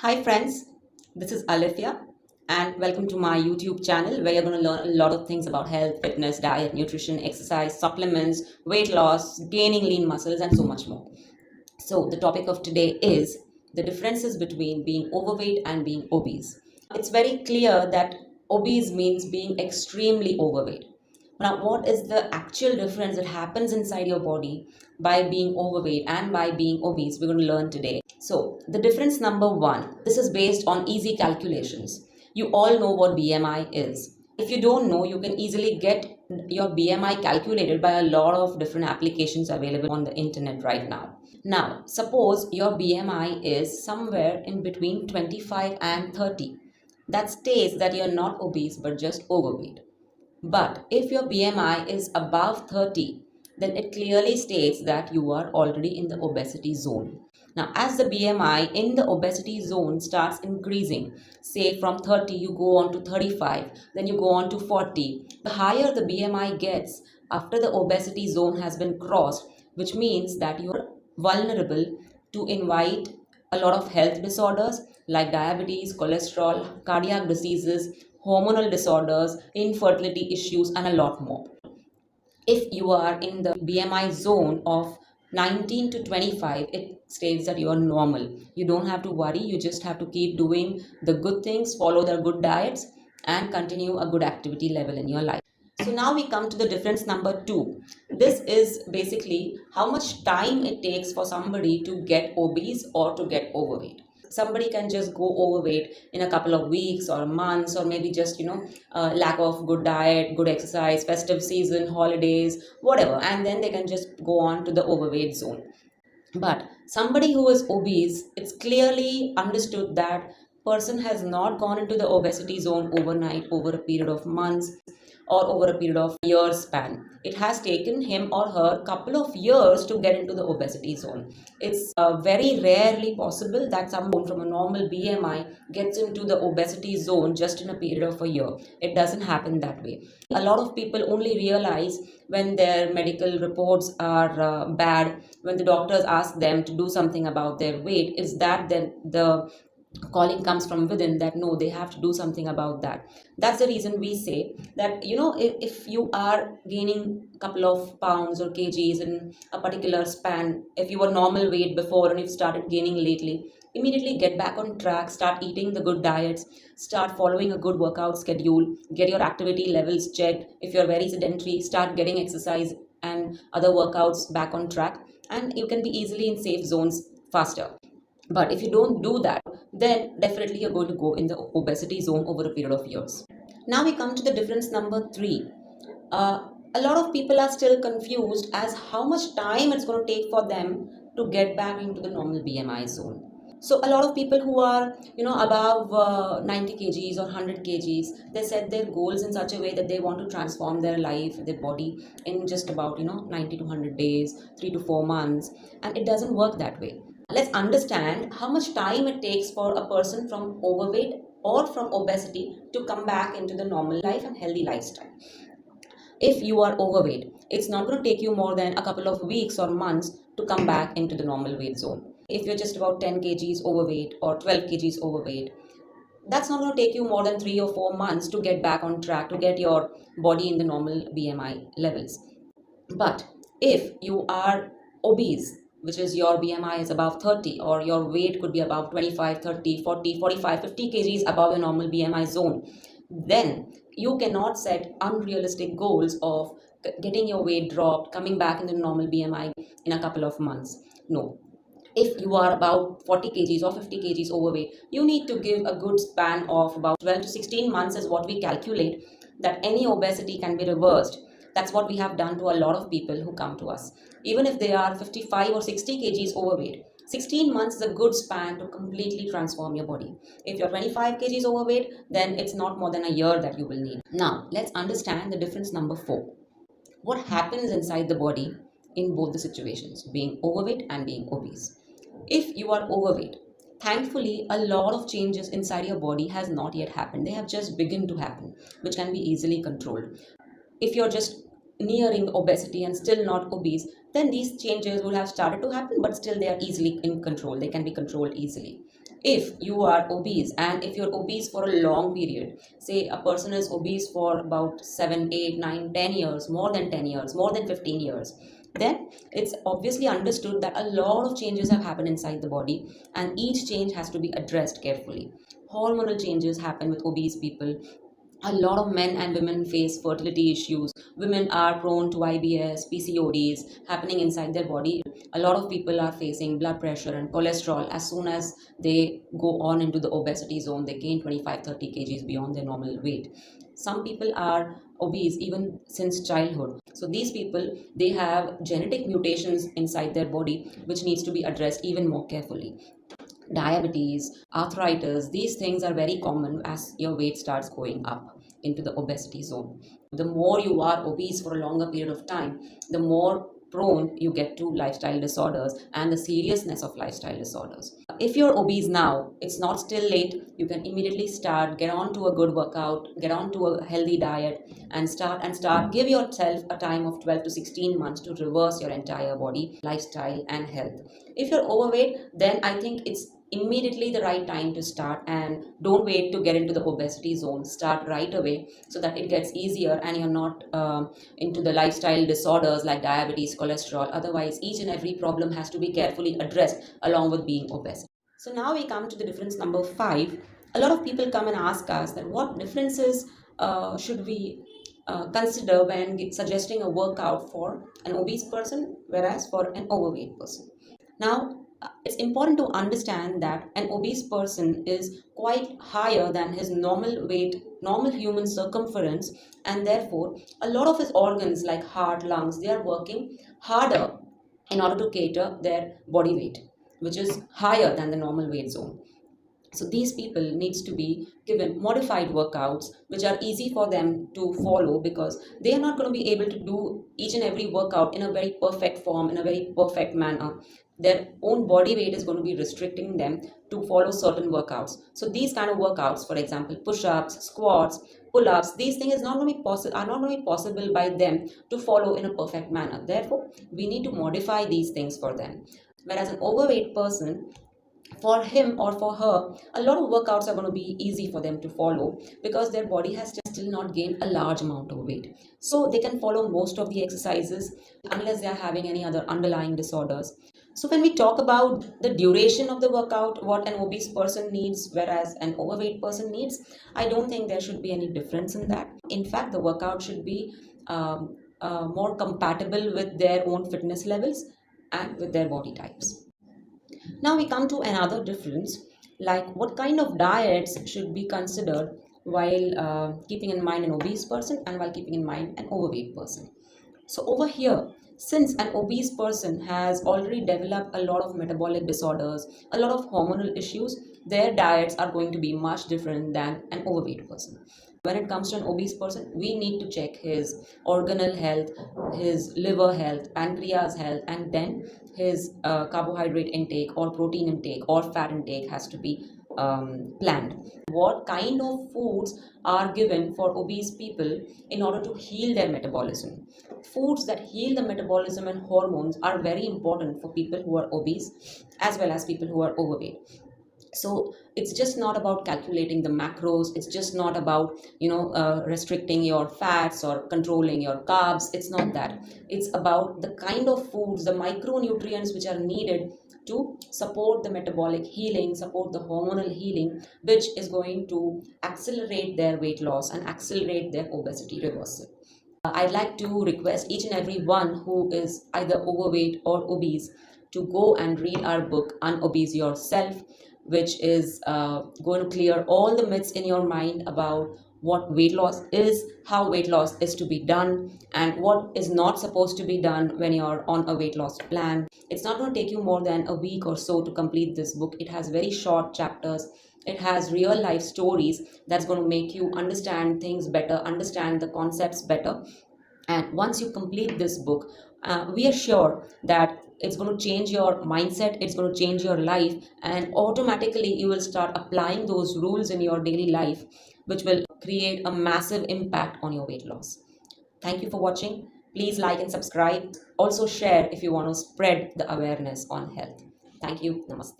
Hi friends, this is Alifia and welcome to my YouTube channel where you're going to learn a lot of things about health, fitness, diet, nutrition, exercise, supplements, weight loss, gaining lean muscles and so much more. So the topic of today is the differences between being overweight and being obese. It's very clear that obese means being extremely overweight. Now, what is the actual difference that happens inside your body by being overweight and by being obese? We're going to learn today. So, the difference number one, this is based on easy calculations. You all know what BMI is. If you don't know, you can easily get your BMI calculated by a lot of different applications available on the internet right now. Now, suppose your BMI is somewhere in between 25 and 30. That states that you're not obese but just overweight. But if your BMI is above 30, then it clearly states that you are already in the obesity zone. Now, as the BMI in the obesity zone starts increasing, say from 30 you go on to 35, then you go on to 40, the higher the BMI gets after the obesity zone has been crossed, which means that you are vulnerable to invite a lot of health disorders like diabetes, cholesterol, cardiac diseases, hormonal disorders, infertility issues, and a lot more. If you are in the BMI zone of 19 to 25, it states that you are normal. You don't have to worry, you just have to keep doing the good things, follow the good diets, and continue a good activity level in your life. So now we come to the difference number two. This is basically how much time it takes for somebody to get obese or to get overweight. Somebody can just go overweight in a couple of weeks or months, or maybe just lack of good diet, good exercise, festive season, holidays, whatever, and then they can just go on to the overweight zone. But somebody who is obese, it's clearly understood that person has not gone into the obesity zone overnight, over a period of months or over a period of years span. It has taken him or her couple of years to get into the obesity zone. It's very rarely possible that someone from a normal BMI gets into the obesity zone just in a period of a year. It doesn't happen that way. A lot of people only realize when their medical reports are bad, when the doctors ask them to do something about their weight, is that then the calling comes from within that no, they have to do something about that. That's the reason we say that if you are gaining a couple of pounds or kgs in a particular span, if you were normal weight before and you've started gaining lately, immediately get back on track, start eating the good diets, start following a good workout schedule, get your activity levels checked. If you're very sedentary, start getting exercise and other workouts back on track, and you can be easily in safe zones faster. But if you don't do that, then definitely you're going to go in the obesity zone over a period of years. Now we come to the difference number three. A lot of people are still confused as how much time it's going to take for them to get back into the normal BMI zone. So a lot of people who are above 90 kgs or 100 kgs, they set their goals in such a way that they want to transform their life, their body in just about 90 to 100 days, 3 to 4 months, and it doesn't work that way. Let's understand how much time it takes for a person from overweight or from obesity to come back into the normal life and healthy lifestyle. If you are overweight, it's not going to take you more than a couple of weeks or months to come back into the normal weight zone. If you're just about 10 kgs overweight or 12 kgs overweight, that's not going to take you more than 3 or 4 months to get back on track, to get your body in the normal BMI levels. But if you are obese, which is your BMI is above 30, or your weight could be above 25, 30, 40, 45, 50 kgs above your normal BMI zone, then you cannot set unrealistic goals of getting your weight dropped, coming back in the normal BMI in a couple of months. No. If you are about 40 kgs or 50 kgs overweight, you need to give a good span of about 12 to 16 months is what we calculate, that any obesity can be reversed. That's what we have done to a lot of people who come to us. Even if they are 55 or 60 kgs overweight, 16 months is a good span to completely transform your body. If you're 25 kgs overweight, then it's not more than a year that you will need. Now, let's understand the difference number four. What happens inside the body in both the situations, being overweight and being obese? If you are overweight, thankfully a lot of changes inside your body has not yet happened. They have just begun to happen, which can be easily controlled. If you're just nearing obesity and still not obese, then these changes will have started to happen, but still they are easily in control. They can be controlled easily. If you are obese and if you're obese for a long period, say a person is obese for about 7, 8, 9, 10 years, more than 10 years, more than 15 years, then it's obviously understood that a lot of changes have happened inside the body, and each change has to be addressed carefully. Hormonal changes happen with obese people. A lot of men and women face fertility issues. Women are prone to IBS, PCODs happening inside their body. A lot of people are facing blood pressure and cholesterol. As soon as they go on into the obesity zone, they gain 25, 30 kgs beyond their normal weight. Some people are obese even since childhood. So these people, they have genetic mutations inside their body which needs to be addressed even more carefully. Diabetes, arthritis, these things are very common as your weight starts going up into the obesity zone. The more you are obese for a longer period of time, the more prone you get to lifestyle disorders and the seriousness of lifestyle disorders. If you're obese now, it's not still late. You can immediately start, get on to a good workout, get on to a healthy diet, and start. Give yourself a time of 12 to 16 months to reverse your entire body, lifestyle, and health. If you're overweight, then I think it's immediately the right time to start, and don't wait to get into the obesity zone. Start right away so that it gets easier and you're not into the lifestyle disorders like diabetes, cholesterol. Otherwise, each and every problem has to be carefully addressed along with being obese. So now we come to the difference number 5. A lot of people come and ask us that what differences should we consider when suggesting a workout for an obese person whereas for an overweight person. Now, it's important to understand that an obese person is quite higher than his normal weight, normal human circumference, and therefore a lot of his organs like heart, lungs, they are working harder in order to cater their body weight, which is higher than the normal weight zone. So these people needs to be given modified workouts which are easy for them to follow, because they are not going to be able to do each and every workout in a very perfect form, in a very perfect manner. Their own body weight is going to be restricting them to follow certain workouts. So these kind of workouts, for example, push-ups, squats, pull-ups, these things is not going to be are not going to be possible by them to follow in a perfect manner. Therefore, we need to modify these things for them. Whereas an overweight person, for him or for her, a lot of workouts are going to be easy for them to follow because their body has still not gained a large amount of weight. So they can follow most of the exercises unless they are having any other underlying disorders. So when we talk about the duration of the workout, what an obese person needs whereas an overweight person needs, I don't think there should be any difference in that. In fact, the workout should be more compatible with their own fitness levels and with their body types. Now we come to another difference, like what kind of diets should be considered while keeping in mind an obese person and while keeping in mind an overweight person. So over here, since an obese person has already developed a lot of metabolic disorders, a lot of hormonal issues, their diets are going to be much different than an overweight person. When it comes to an obese person, we need to check his organal health, his liver health, pancreas health, and then his carbohydrate intake or protein intake or fat intake has to be planned. What kind of foods are given for obese people in order to heal their metabolism? Foods that heal the metabolism and hormones are very important for people who are obese as well as people who are overweight. So it's just not about calculating the macros. It's just not about restricting your fats or controlling your carbs. It's not that. It's about the kind of foods, the micronutrients which are needed to support the metabolic healing, support the hormonal healing, which is going to accelerate their weight loss and accelerate their obesity reversal. I'd like to request each and every one who is either overweight or obese to go and read our book, Unobese Yourself, which is going to clear all the myths in your mind about what weight loss is, how weight loss is to be done, and what is not supposed to be done when you're on a weight loss plan. It's not going to take you more than a week or so to complete this book. It has very short chapters. It has real life stories that's going to make you understand things better, understand the concepts better. And once you complete this book, we are sure that it's going to change your mindset, it's going to change your life, and automatically you will start applying those rules in your daily life, which will create a massive impact on your weight loss. Thank you for watching. Please like and subscribe. Also share if you want to spread the awareness on health. Thank you. Namaste.